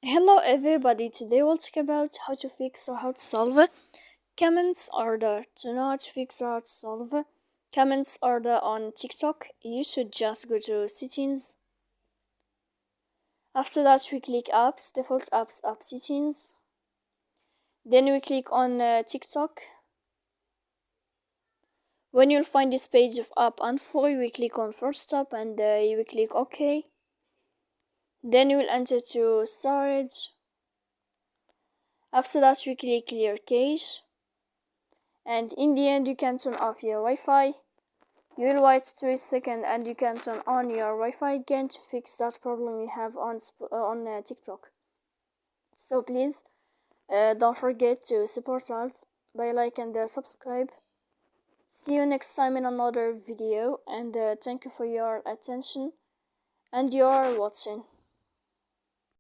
Hello everybody, today we'll talk about how to fix or how to solve it. Comments order. To know how to fix or how to solve it, comments order on TikTok, you should just go to settings. After that we click apps, default apps, app settings. Then we click on TikTok. When you'll find this page of app info, we click on first stop and you will click OK. Then you will enter to storage. After that we click clear cache, and in the end you can turn off your Wi-Fi. You will wait 3 seconds and you can turn on your Wi-Fi again to fix that problem you have on TikTok. So please don't forget to support us by like and subscribe. See you next time in another video, and thank you for your attention and your watching.